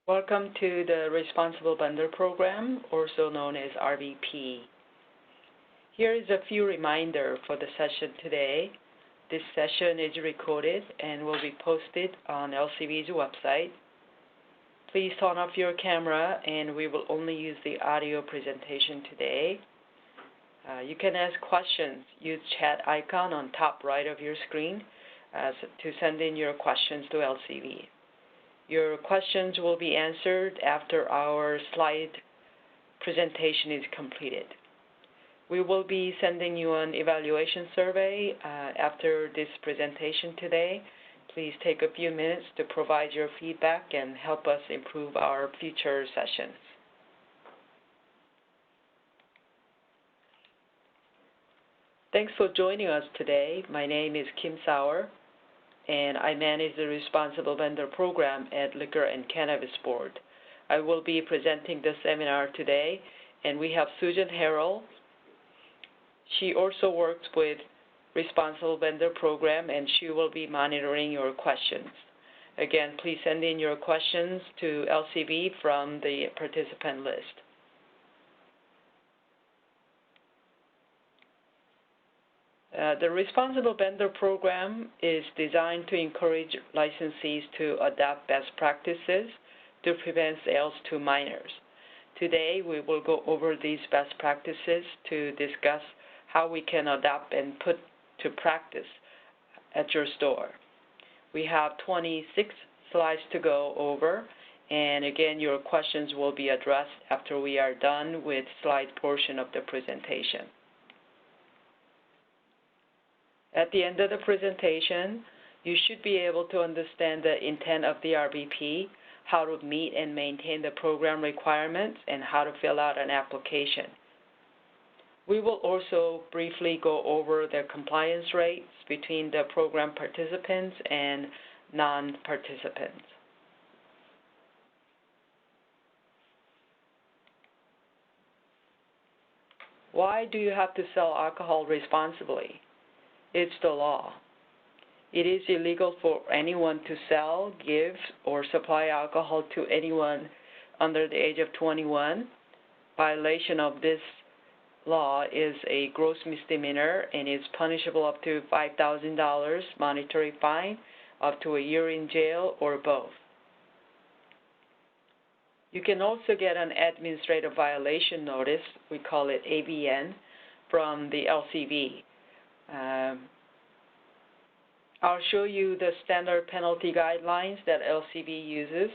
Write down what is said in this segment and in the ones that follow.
Welcome to the Responsible Vendor Program, also known as RVP. Here is a few reminder for the session today. This session is recorded and will be posted on LCV's website. Please turn off your camera and we will only use the audio presentation today. You can ask questions. Use chat icon on top right of your screen to send in your questions to LCV. Your questions will be answered after our slide presentation is completed. We will be sending you an evaluation survey after this presentation today. Please take a few minutes to provide your feedback and help us improve our future sessions. Thanks for joining us today. My name is Kim Sauer, and I manage the Responsible Vendor Program at Liquor and Cannabis Board. I will be presenting the seminar today, and we have Susan Harrell. She also works with Responsible Vendor Program, and she will be monitoring your questions. Again, please send in your questions to LCV from the participant list. The Responsible Vendor Program is designed to encourage licensees to adopt best practices to prevent sales to minors. Today, we will go over these best practices to discuss how we can adopt and put to practice at your store. We have 26 slides to go over, and again, your questions will be addressed after we are done with slide portion of the presentation. At the end of the presentation, you should be able to understand the intent of the RVP, how to meet and maintain the program requirements, and how to fill out an application. We will also briefly go over the compliance rates between the program participants and non-participants. Why do you have to sell alcohol responsibly? It's the law. It is illegal for anyone to sell, give, or supply alcohol to anyone under the age of 21. Violation of this law is a gross misdemeanor and is punishable up to $5,000 monetary fine, up to a year in jail, or both. You can also get an administrative violation notice, we call it AVN, from the LCV. I'll show you the standard penalty guidelines that LCV uses.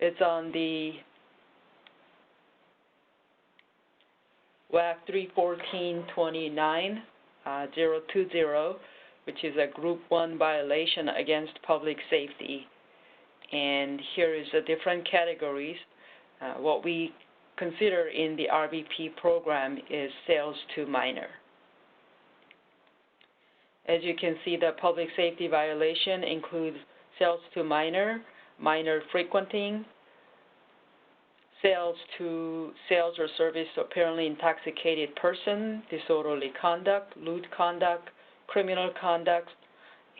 It's on the WAC 314-29-020, which is a Group 1 violation against public safety. And here is the different categories. What we consider in the RVP program is sales to minor. As you can see, the public safety violation includes sales to minor, minor frequenting, sales or service to apparently intoxicated person, disorderly conduct, lewd conduct, criminal conduct,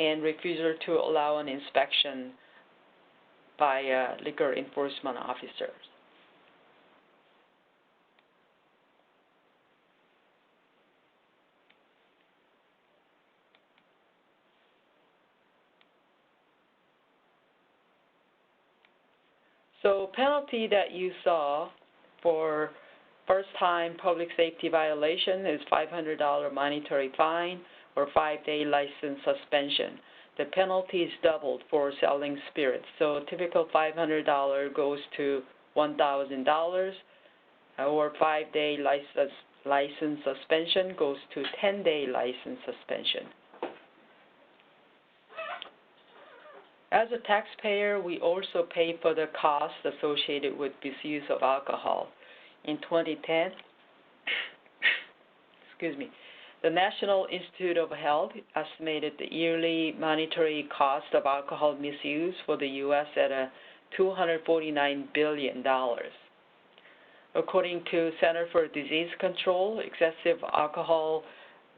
and refusal to allow an inspection by liquor enforcement officers. So penalty that you saw for first-time public safety violation is $500 monetary fine or 5-day license suspension. The penalty is doubled for selling spirits. So typical $500 goes to $1,000, or 5-day license suspension goes to 10-day license suspension. As a taxpayer, we also pay for the costs associated with misuse of alcohol. In 2010, the National Institute of Health estimated the yearly monetary cost of alcohol misuse for the U.S. at $249 billion. According to Center for Disease Control, excessive alcohol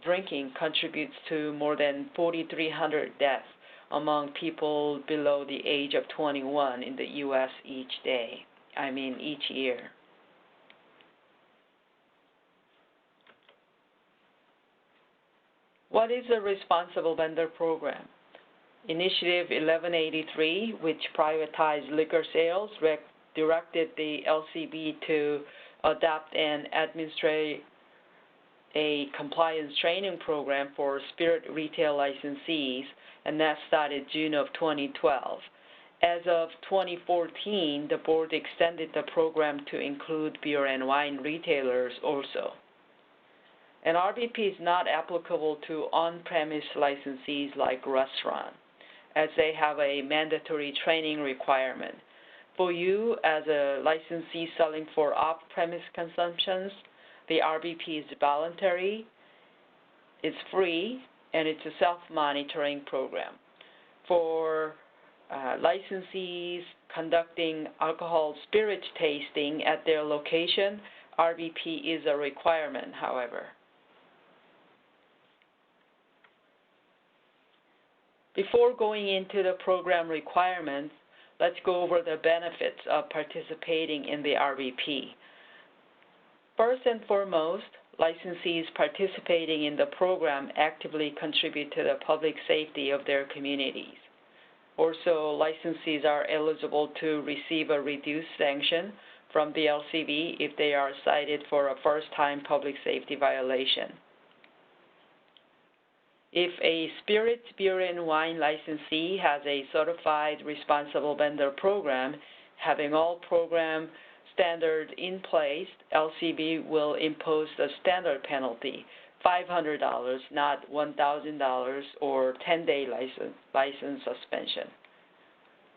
drinking contributes to more than 4,300 deaths among people below the age of 21 in the U.S. each year. What is a responsible vendor program? Initiative 1183, which privatized liquor sales, directed the LCB to adopt and administrate a compliance training program for spirit retail licensees, and that started June of 2012. As of 2014, the board extended the program to include beer and wine retailers also. And RVP is not applicable to on-premise licensees like restaurants, as they have a mandatory training requirement. For you as a licensee selling for off-premise consumptions, the RVP is voluntary, it's free, and it's a self-monitoring program. For licensees conducting alcohol spirit tasting at their location, RVP is a requirement, however. Before going into the program requirements, let's go over the benefits of participating in the RVP. First and foremost, licensees participating in the program actively contribute to the public safety of their communities. Also, licensees are eligible to receive a reduced sanction from the LCB if they are cited for a first-time public safety violation. If a spirits, beer, and wine licensee has a certified responsible vendor program, having all program standards in place, LCB will impose the standard penalty, $500, not $1,000, or 10-day license suspension.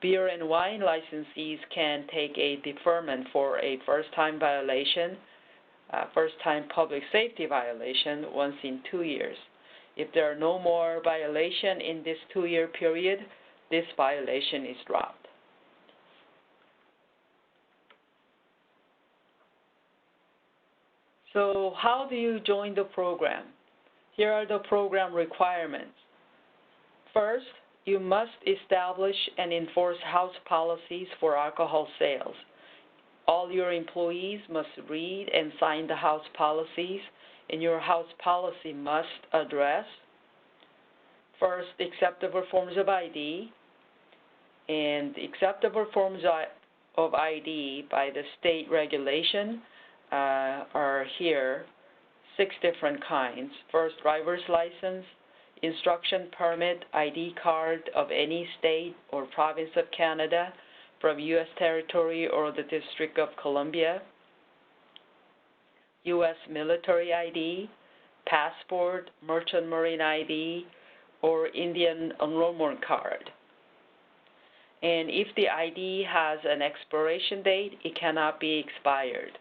Beer and wine licensees can take a deferment for a first-time violation, first-time public safety violation once in 2 years. If there are no more violations in this 2-year period, this violation is dropped. So how do you join the program? Here are the program requirements. First, you must establish and enforce house policies for alcohol sales. All your employees must read and sign the house policies, and your house policy must address, first, acceptable forms of ID, and acceptable forms of ID by the state regulation are here, 6 different kinds. First, driver's license, instruction permit, ID card of any state or province of Canada, from U.S. territory or the District of Columbia, U.S. military ID, passport, merchant marine ID, or Indian enrollment card. And if the ID has an expiration date, it cannot be expired.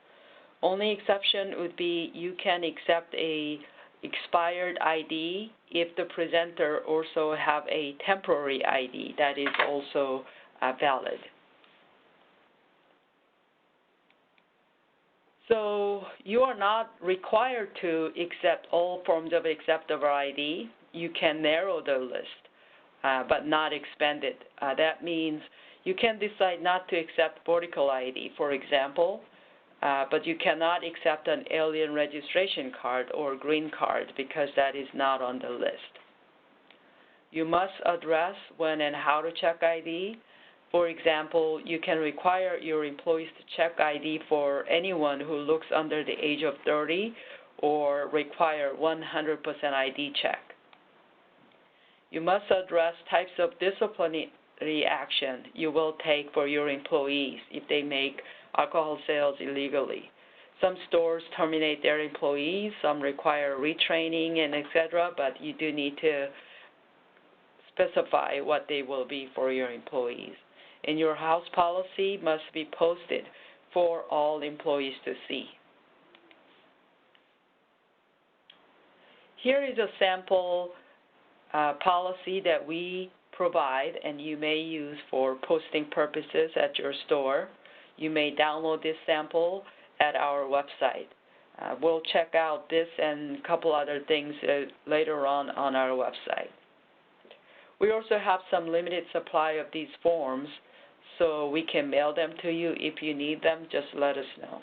Only exception would be you can accept a expired ID if the presenter also have a temporary ID that is also valid. So you are not required to accept all forms of acceptable ID. You can narrow the list, but not expand it. That means you can decide not to accept vertical ID, for example, but you cannot accept an alien registration card or green card because that is not on the list. You must address when and how to check ID. For example, you can require your employees to check ID for anyone who looks under the age of 30 or require 100% ID check. You must address types of disciplinary action you will take for your employees if they make alcohol sales illegally. Some stores terminate their employees, some require retraining and etc., but you do need to specify what they will be for your employees. And your house policy must be posted for all employees to see. Here is a sample policy that we provide and you may use for posting purposes at your store. You may download this sample at our website. We'll check out this and a couple other things later on our website. We also have some limited supply of these forms, so we can mail them to you. If you need them, just let us know.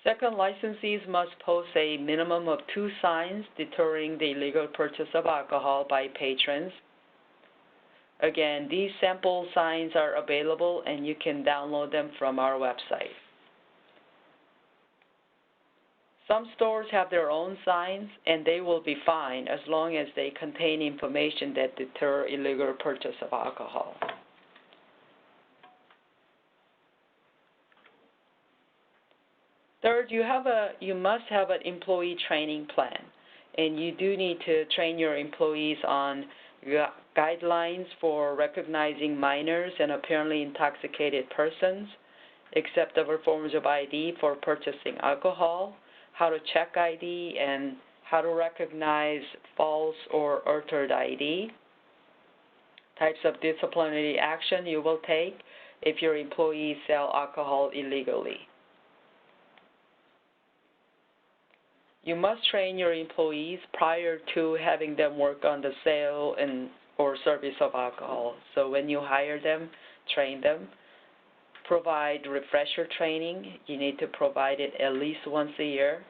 Second, licensees must post a minimum of 2 signs deterring the illegal purchase of alcohol by patrons. Again, these sample signs are available and you can download them from our website. Some stores have their own signs and they will be fine as long as they contain information that deter illegal purchase of alcohol. Third, you must have an employee training plan, and you do need to train your employees on guidelines for recognizing minors and apparently intoxicated persons, acceptable forms of ID for purchasing alcohol, how to check ID, and how to recognize false or altered ID, types of disciplinary action you will take if your employees sell alcohol illegally. You must train your employees prior to having them work on the sale or service of alcohol. So when you hire them, train them. Provide refresher training. You need to provide it at least once a year,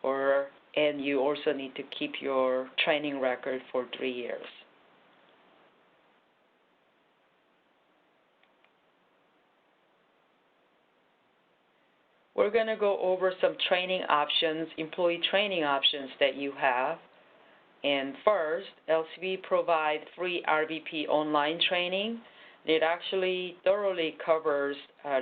and you also need to keep your training record for 3 years. We're going to go over some training options, employee training options that you have. And first, LCB provides free RVP online training. It actually thoroughly covers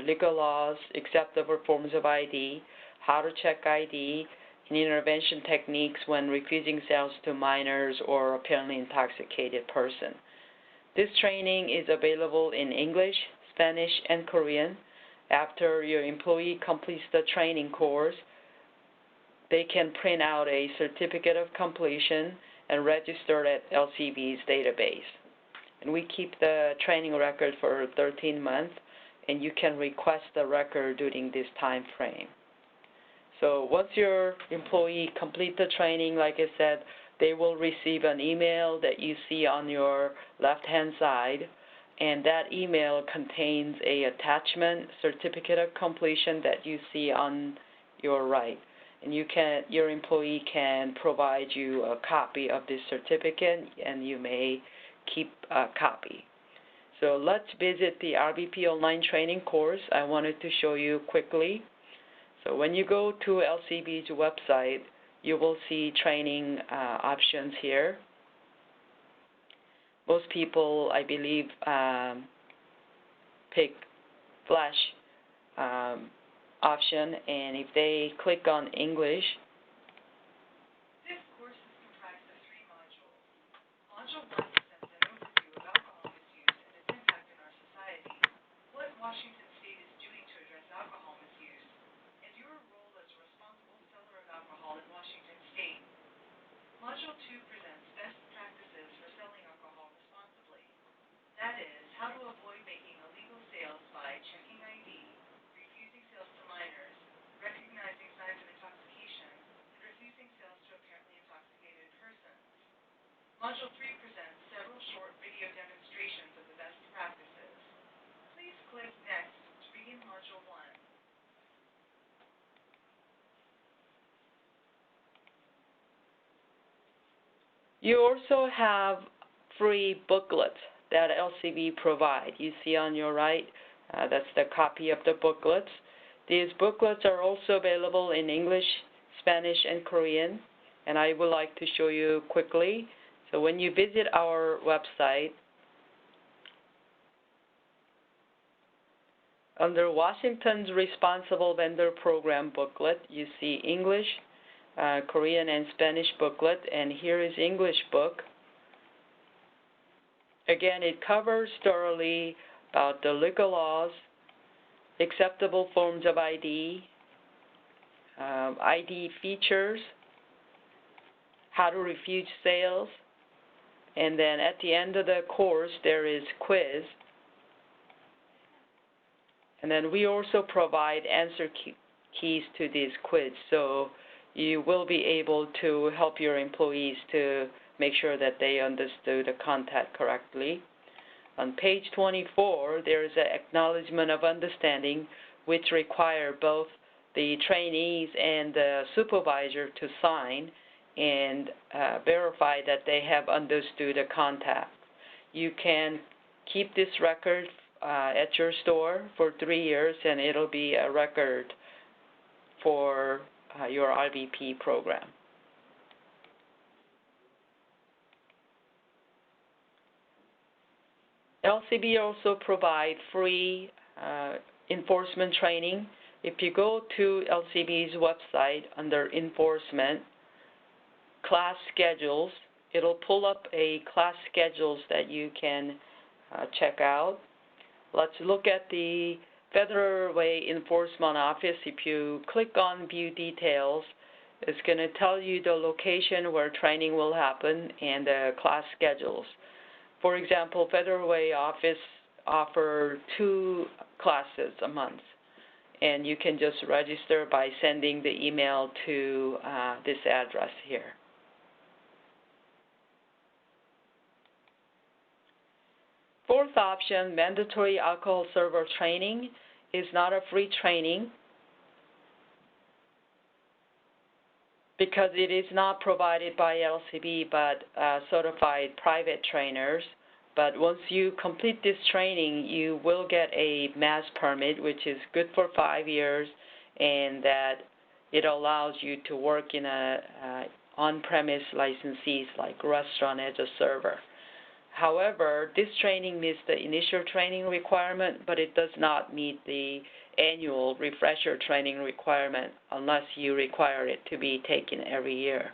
legal laws, acceptable forms of ID, how to check ID, and intervention techniques when refusing sales to minors or apparently intoxicated person. This training is available in English, Spanish, and Korean. After your employee completes the training course, they can print out a certificate of completion and register at LCB's database. And we keep the training record for 13 months, and you can request the record during this time frame. So once your employee complete the training, like I said, they will receive an email that you see on your left-hand side, and that email contains a attachment certificate of completion that you see on your right. And your employee can provide you a copy of this certificate, and you may keep a copy. So let's visit the RVP online training course. I wanted to show you quickly. So when you go to LCB's website, you will see training options here. Most people, I believe, pick Flash option, and if they click on English, this course is comprised of 3 modules. Module 1 presents an overview of alcohol misuse and its impact in our society, what Washington State is doing to address alcohol misuse, and your role as a responsible seller of alcohol in Washington State. Module 2 presents best practices for selling alcohol responsibly. That is, how to avoid making illegal sales by checking ID, refusing sales to minors, recognizing signs of intoxication, and refusing sales to apparently intoxicated persons. Module 3 presents several short video demonstrations of the best practices. Please click Next to begin Module 1. you also have free booklets that LCB provide. You see on your right, that's the copy of the booklets. These booklets are also available in English, Spanish, and Korean, and I would like to show you quickly. So when you visit our website, under Washington's Responsible Vendor Program booklet, you see English, Korean, and Spanish booklet, and here is English book. Again, it covers thoroughly about the legal laws, acceptable forms of ID, ID features, how to refuse sales, and then at the end of the course there is quiz. And then we also provide answer keys to this quiz, so you will be able to help your employees to make sure that they understood the content correctly. On page 24, there is an acknowledgement of understanding, which require both the trainees and the supervisor to sign and verify that they have understood the content. You can keep this record at your store for 3 years, and it'll be a record for your RVP program. LCB also provide free enforcement training. If you go to LCB's website under enforcement, class schedules, it'll pull up a class schedules that you can check out. Let's look at the Federal Way Enforcement Office. If you click on View Details, it's going to tell you the location where training will happen and the class schedules. For example, Federal Way Office offer 2 classes a month, and you can just register by sending the email to this address here. Fourth option, mandatory alcohol server training, is not a free training because it is not provided by LCB but certified private trainers. But once you complete this training, you will get a mass permit, which is good for 5 years, and that it allows you to work in a on-premise licensees like restaurant as a server. However, this training meets the initial training requirement, but it does not meet the annual refresher training requirement unless you require it to be taken every year.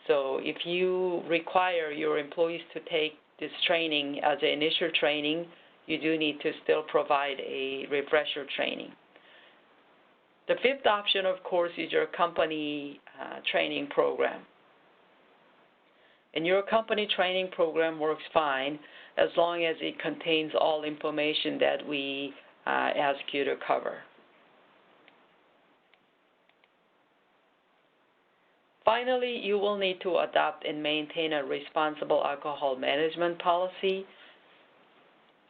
So if you require your employees to take this training as an initial training, you do need to still provide a refresher training. The fifth option, of course, is your company training program. And your company training program works fine as long as it contains all information that we ask you to cover. Finally, you will need to adopt and maintain a responsible alcohol management policy.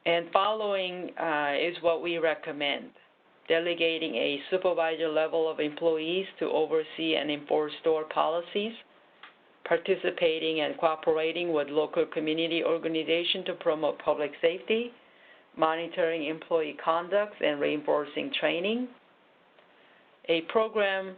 And following is what we recommend: delegating a supervisor level of employees to oversee and enforce store policies, participating and cooperating with local community organizations to promote public safety, monitoring employee conduct and reinforcing training, a program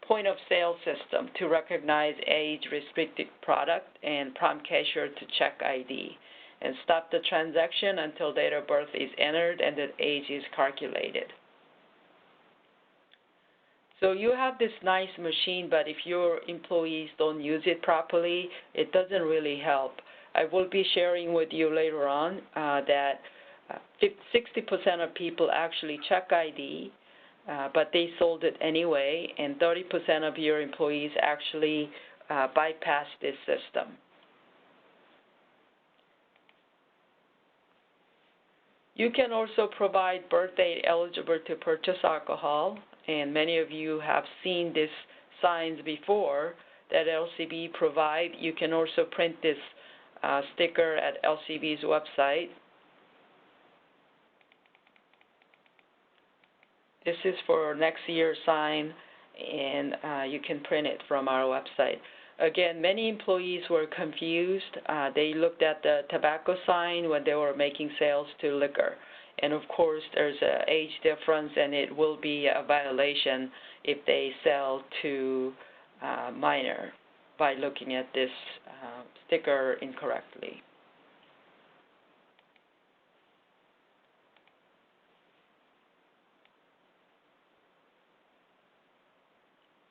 point of sale system to recognize age-restricted product and prompt cashier to check ID, and stop the transaction until date of birth is entered and the age is calculated. So you have this nice machine, but if your employees don't use it properly, it doesn't really help. I will be sharing with you later on that 60% of people actually check ID, but they sold it anyway, and 30% of your employees actually bypass this system. You can also provide birth date eligible to purchase alcohol, and many of you have seen these signs before that LCB provide. You can also print this sticker at LCB's website. This is for next year's sign, and you can print it from our website. Again, many employees were confused. They looked at the tobacco sign when they were making sales to liquor. And of course, there's an age difference, and it will be a violation if they sell to minor by looking at this sticker incorrectly.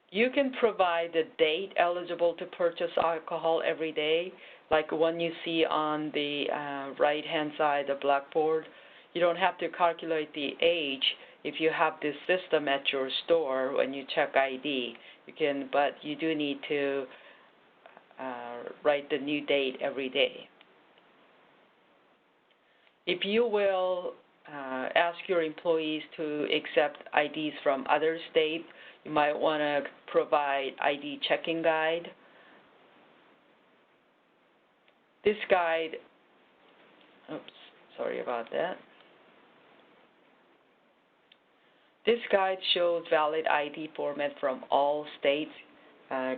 You can provide the date eligible to purchase alcohol every day, like one you see on the right-hand side of the blackboard. You don't have to calculate the age if you have this system at your store when you check ID. You can, but you do need to write the new date every day. If you will ask your employees to accept IDs from other states, you might want to provide ID checking guide. This guide, oops, sorry about that. This guide shows valid ID format from all states,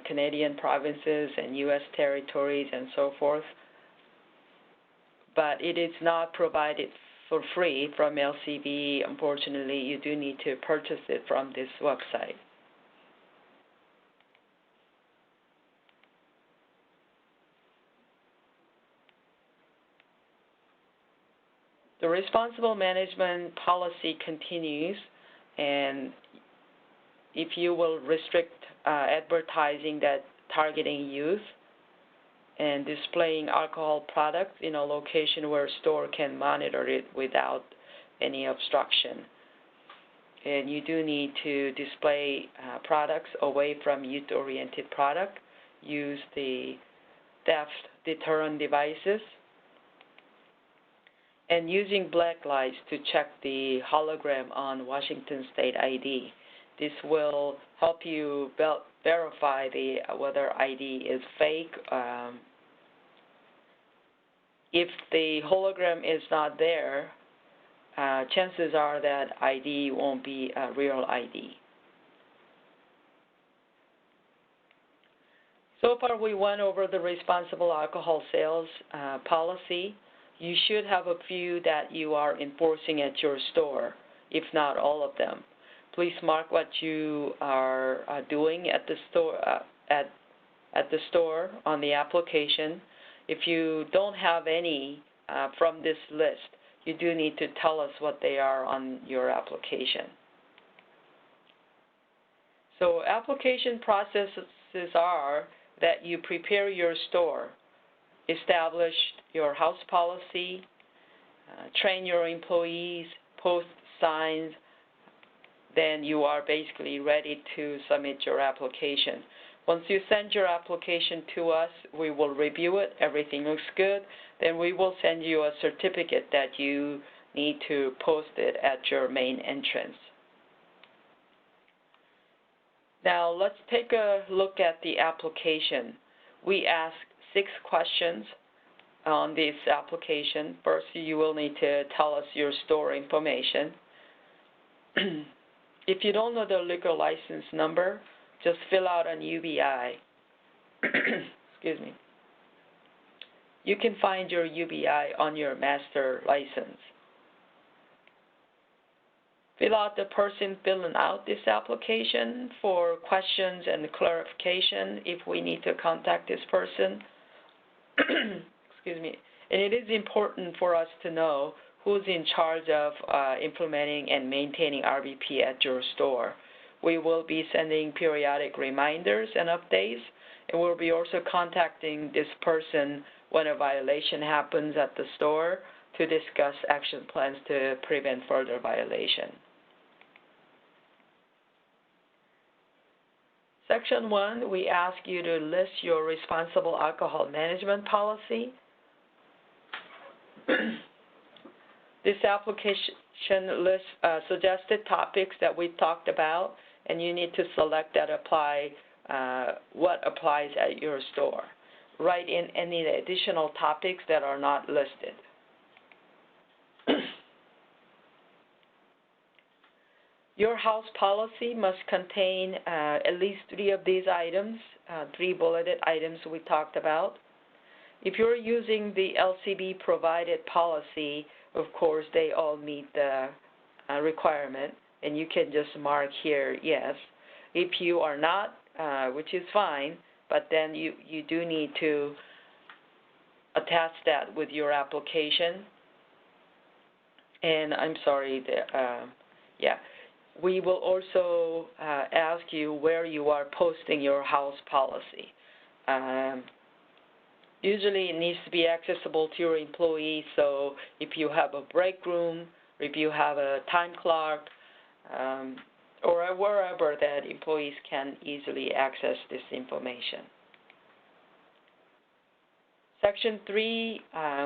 Canadian provinces, and U.S. territories, and so forth. But it is not provided for free from LCB. Unfortunately, you do need to purchase it from this website. The responsible management policy continues, and if you will restrict advertising that targeting youth and displaying alcohol products in a location where a store can monitor it without any obstruction. And you do need to display products away from youth-oriented product, use the theft deterrent devices, and using black lights to check the hologram on Washington State ID. This will help you verify whether ID is fake. If the hologram is not there, chances are that ID won't be a real ID. So far, we went over the responsible alcohol sales policy. You should have a few that you are enforcing at your store, if not all of them. Please mark what you are doing at the store on the application. If you don't have any from this list, you do need to tell us what they are on your application. So application processes are that you prepare your store, establish your house policy, train your employees, post signs, then you are basically ready to submit your application. Once you send your application to us, we will review it. Everything looks good. Then we will send you a certificate that you need to post it at your main entrance. Now let's take a look at the application. We ask 6 questions on this application. First, you will need to tell us your store information. If you don't know the liquor license number, just fill out an UBI. Excuse me. You can find your UBI on your master license. Fill out the person filling out this application for questions and clarification if we need to contact this person. Excuse me. And it is important for us to know who's in charge of implementing and maintaining RVP at your store. We will be sending periodic reminders and updates, and we'll be also contacting this person when a violation happens at the store to discuss action plans to prevent further violation. Section 1, we ask you to list your responsible alcohol management policy. This application lists suggested topics that we've talked about, and you need to select that what applies at your store. Write in any additional topics that are not listed. Your house policy must contain at least 3 of these items, 3 bulleted items we talked about. If you're using the LCB provided policy, of course, they all meet the requirement, and you can just mark here, yes. If you are not, which is fine, but then you do need to attach that with your application. And I'm sorry, yeah. We will also ask you where you are posting your house policy. Usually it needs to be accessible to your employees, so if you have a break room, if you have a time clock, or wherever that employees can easily access this information. Section 3,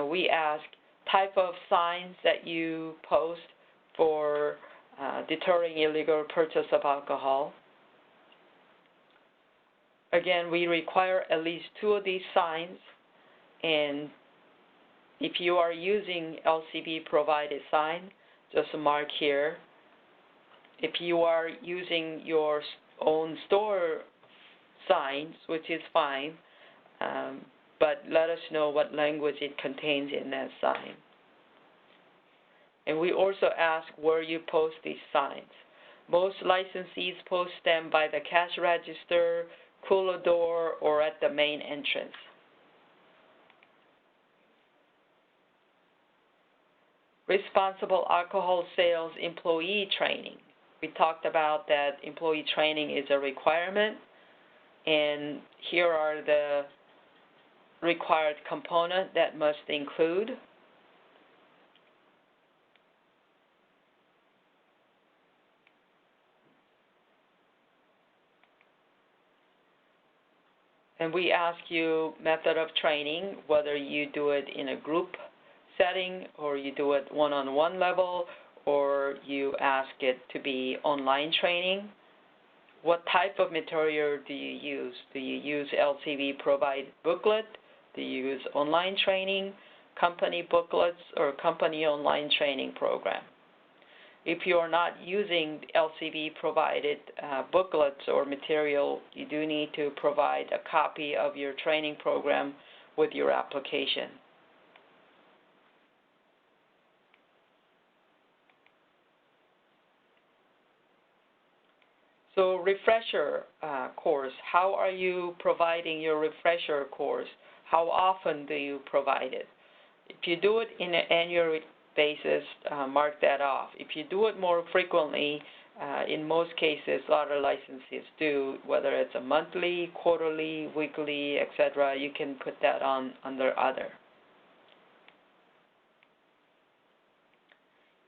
we ask type of signs that you post for deterring illegal purchase of alcohol. Again, we require at least 2 of these signs, and if you are using LCB provided sign, just mark here. If you are using your own store signs, which is fine, but let us know what language it contains in that sign. And we also ask where you post these signs. Most licensees post them by the cash register, cooler door, or at the main entrance. Responsible alcohol sales employee training. We talked about that employee training is a requirement, and here are the required components that must include. And we ask you method of training, whether you do it in a group setting or you do it one-on-one level or you ask it to be online training. What type of material do you use? Do you use LCB provide booklet? Do you use online training, company booklets, or company online training program? If you are not using LCB provided booklets or material, you do need to provide a copy of your training program with your application. So refresher course, how are you providing your refresher course? How often do you provide it? If you do it in an annual basis, mark that off. If you do it more frequently, in most cases, a lot of licensees do, whether it's a monthly, quarterly, weekly, etc., you can put that on under other.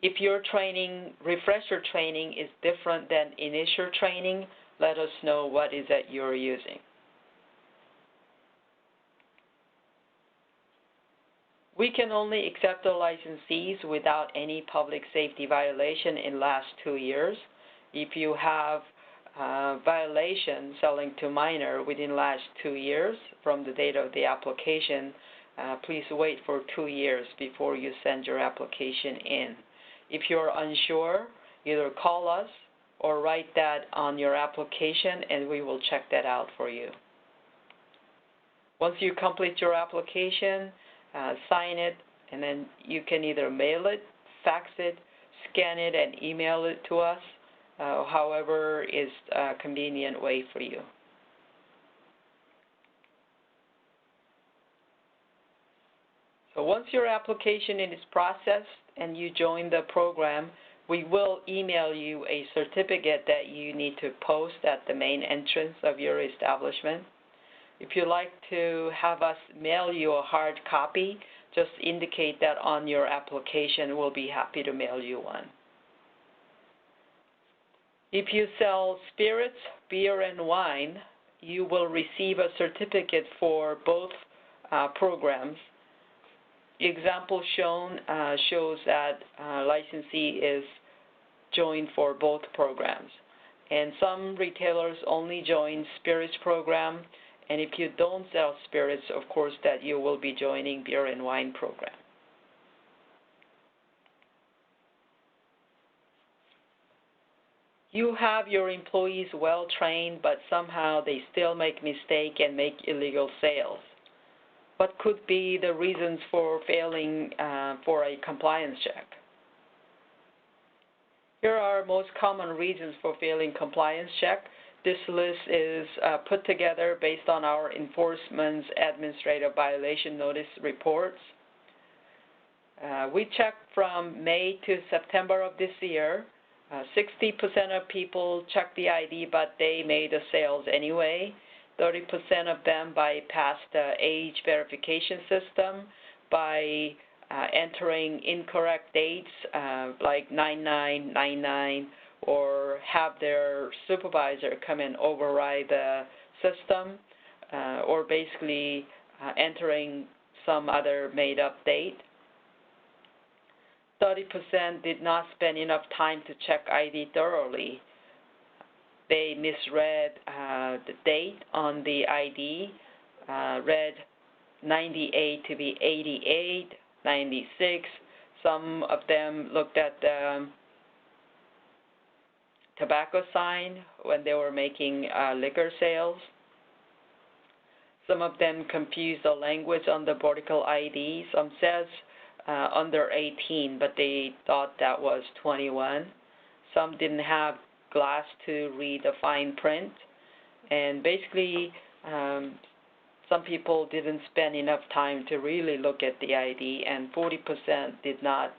If your training, refresher training, is different than initial training, let us know what is that you're using. We can only accept the licensees without any public safety violation in last 2 years. If you have violation selling to minor within last 2 years from the date of the application, please wait for 2 years before you send your application in. If you're unsure, either call us or write that on your application and we will check that out for you. Once you complete your application, sign it, and then you can either mail it, fax it, scan it, and email it to us, however is a convenient way for you. So once your application is processed and you join the program, we will email you a certificate that you need to post at the main entrance of your establishment. If you'd like to have us mail you a hard copy, just indicate that on your application. We'll be happy to mail you one. If you sell spirits, beer, and wine, you will receive a certificate for both programs. The example shown shows that licensee is joined for both programs. And some retailers only join spirits program. And if you don't sell spirits, of course, that you will be joining beer and wine program. You have your employees well trained, but somehow they still make mistakes and make illegal sales. What could be the reasons for failing for a compliance check? Here are most common reasons for failing compliance check. This list is put together based on our enforcement's administrative violation notice reports. We checked from May to September of this year. 60% of people checked the ID, but they made the sales anyway. 30% of them bypassed the age verification system by entering incorrect dates like 9999, or have their supervisor come and override the system, or basically entering some other made-up date. 30% did not spend enough time to check ID thoroughly. They misread the date on the ID, read 98 to be 88, 96. Some of them looked at the tobacco sign when they were making liquor sales. Some of them confused the language on the vertical ID. Some says under 18, but they thought that was 21. Some didn't have glass to read the fine print. And basically, some people didn't spend enough time to really look at the ID, and 40% did not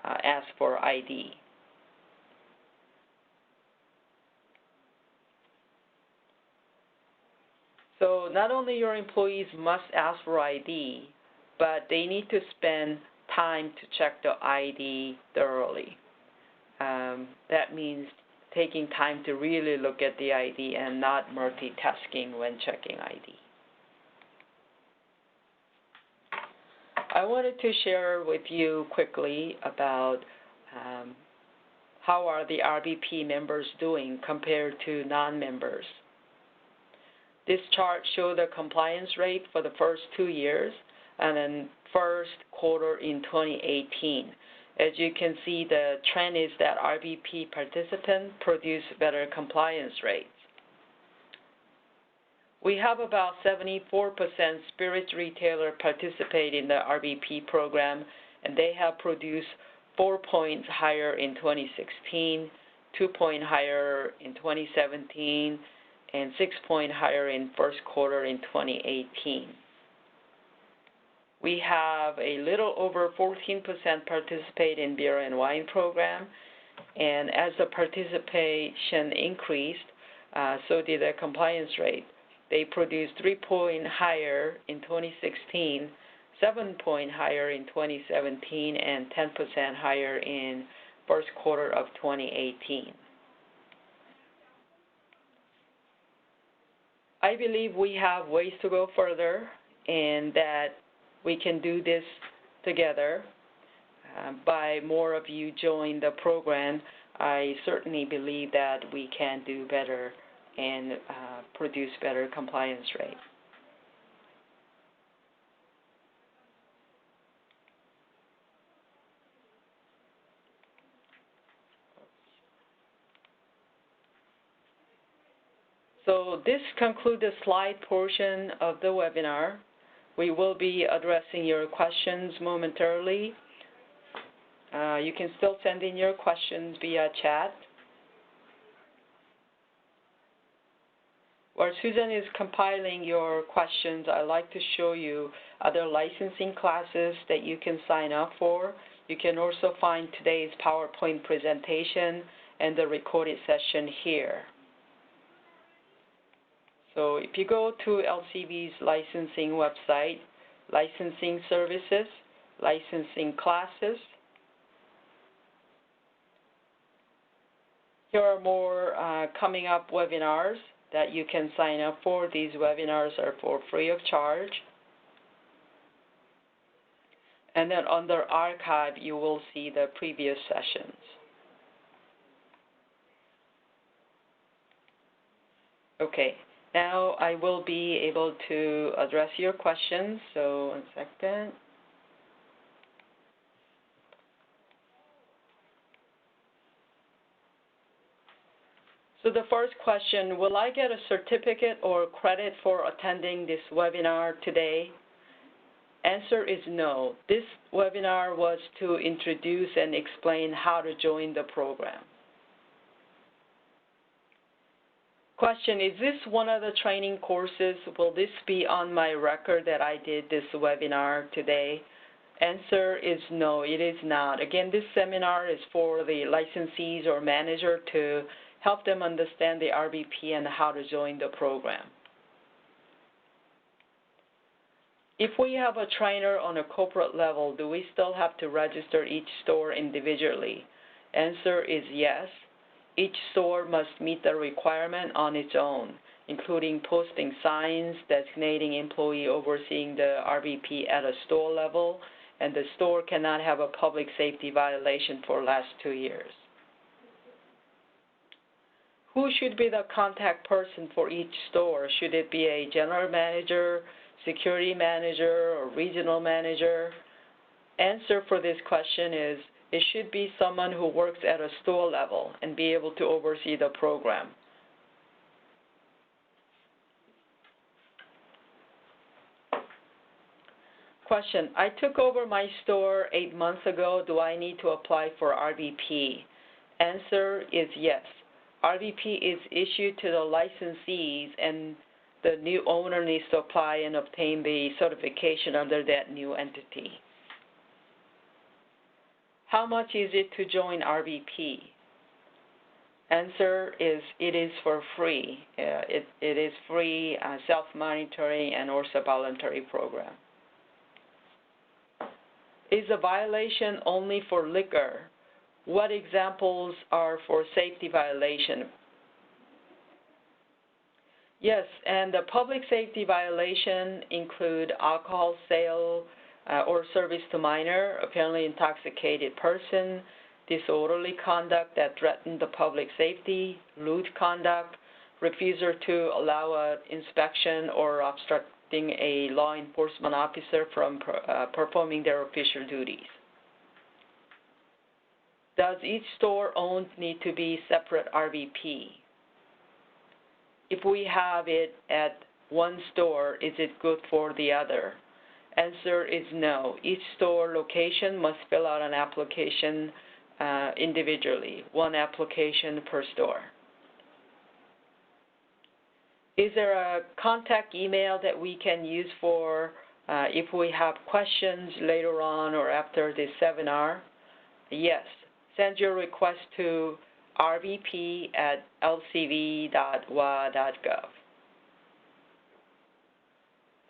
ask for ID. So not only your employees must ask for ID, but they need to spend time to check the ID thoroughly. That means taking time to really look at the ID and not multitasking when checking ID. I wanted to share with you quickly about how are the RBP members doing compared to non-members. This chart shows the compliance rate for the first 2 years and then first quarter in 2018. As you can see, the trend is that RBP participants produce better compliance rates. We have about 74% spirits retailer participate in the RBP program, and they have produced 4 points higher in 2016, 2 points higher in 2017, and 6 points higher in first quarter in 2018. We have a little over 14% participate in beer and wine program, and as the participation increased, so did the compliance rate. They produced 3 points higher in 2016, 7 points higher in 2017, and 10% higher in first quarter of 2018. I believe we have ways to go further, and that we can do this together. By more of you join the program, I certainly believe that we can do better and produce better compliance rate. So this concludes the slide portion of the webinar. We will be addressing your questions momentarily. You can still send in your questions via chat. While Susan is compiling your questions, I'd like to show you other licensing classes that you can sign up for. You can also find today's PowerPoint presentation and the recorded session here. So if you go to LCB's licensing website, licensing services, licensing classes, here are more coming up webinars that you can sign up for. These webinars are for free of charge. And then under archive, you will see the previous sessions. Okay, now I will be able to address your questions. So 1 second. So the first question, will I get a certificate or credit for attending this webinar today? Answer is no. This webinar was to introduce and explain how to join the program. Question, is this one of the training courses? Will this be on my record that I did this webinar today? Answer is no, it is not. Again, this seminar is for the licensees or manager to help them understand the RBP and how to join the program. If we have a trainer on a corporate level, do we still have to register each store individually? Answer is yes. Each store must meet the requirement on its own, including posting signs, designating employee overseeing the RBP at a store level, and the store cannot have a public safety violation for the last 2 years. Who should be the contact person for each store? Should it be a general manager, security manager, or regional manager? Answer for this question is it should be someone who works at a store level and be able to oversee the program. Question, I took over my store 8 months ago. Do I need to apply for RVP? Answer is yes. RVP is issued to the licensees, and the new owner needs to apply and obtain the certification under that new entity. How much is it to join RVP? Answer is it is for free. It is free, self-monitoring, and also voluntary program. Is a violation only for liquor? What examples are for safety violation? Yes, and the public safety violation include alcohol sale or service to minor, apparently intoxicated person, disorderly conduct that threatened the public safety, lewd conduct, refusal to allow an inspection or obstructing a law enforcement officer from performing their official duties. Does each store owned need to be separate RVP? If we have it at one store, is it good for the other? Answer is no. Each store location must fill out an application individually, one application per store. Is there a contact email that we can use for if we have questions later on or after this seminar? Yes. Send your request to rvp@lcv.wa.gov.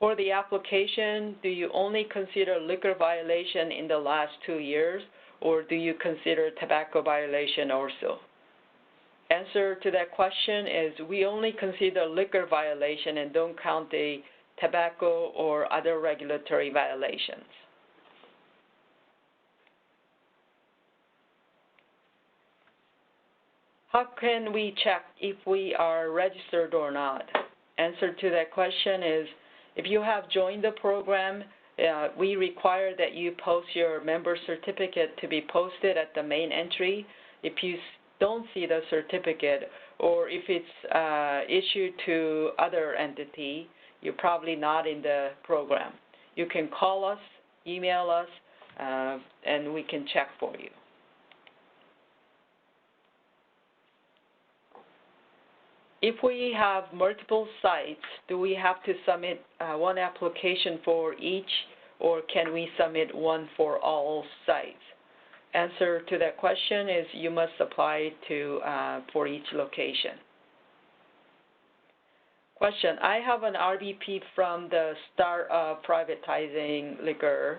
For the application, do you only consider liquor violation in the last 2 years, or do you consider tobacco violation also? Answer to that question is we only consider liquor violation and don't count the tobacco or other regulatory violations. How can we check if we are registered or not? Answer to that question is if you have joined the program, we require that you post your member certificate to be posted at the main entry. If you don't see the certificate, or if it's issued to other entity, you're probably not in the program. You can call us, email us, and we can check for you. If we have multiple sites, do we have to submit one application for each, or can we submit one for all sites? Answer to that question is you must apply to for each location. Question, I have an RVP from the start of privatizing liquor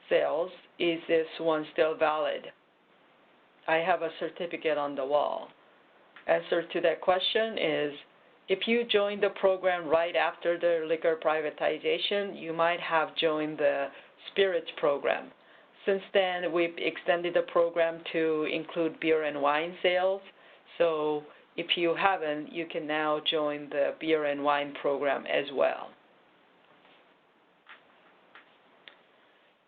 sales. Is this one still valid? I have a certificate on the wall. Answer to that question is if you joined the program right after the liquor privatization, you might have joined the spirits program. Since then, we've extended the program to include beer and wine sales. So if you haven't, you can now join the beer and wine program as well.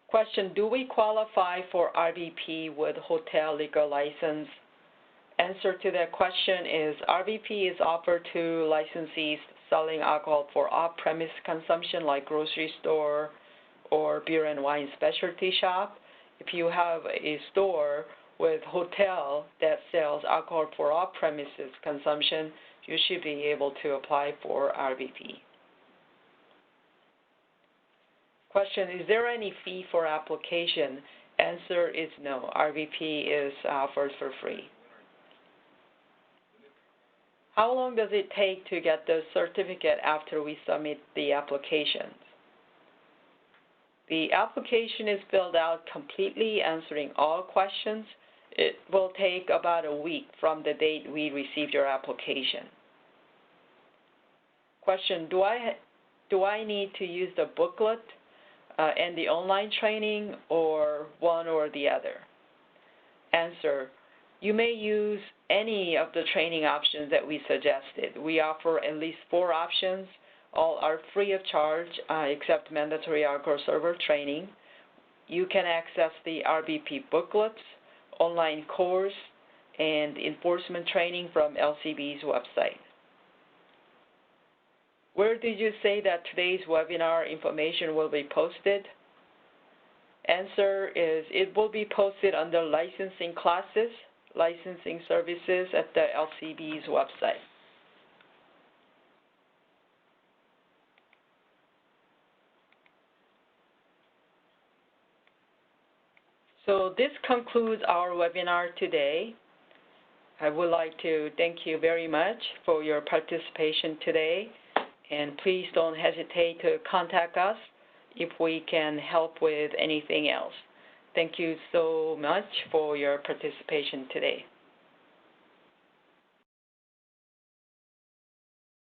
Question, do we qualify for RVP with hotel liquor license? Answer to that question is RVP is offered to licensees selling alcohol for off-premise consumption like grocery store or beer and wine specialty shop. If you have a store with hotel that sells alcohol for off-premises consumption, you should be able to apply for RVP. Question, is there any fee for application? Answer is no. RVP is offered for free. How long does it take to get the certificate after we submit the applications? The application is filled out completely, answering all questions. It will take about a week from the date we received your application. Question, do I need to use the booklet? and the online training, or one or the other? Answer: you may use any of the training options that we suggested. We offer at least 4 options. All are free of charge except mandatory alcohol server training. You can access the RBP booklets, online course, and enforcement training from LCB's website. Where did you say that today's webinar information will be posted? Answer is it will be posted under licensing classes, licensing services at the LCB's website. So this concludes our webinar today. I would like to thank you very much for your participation today, and please don't hesitate to contact us if we can help with anything else. Thank you so much for your participation today.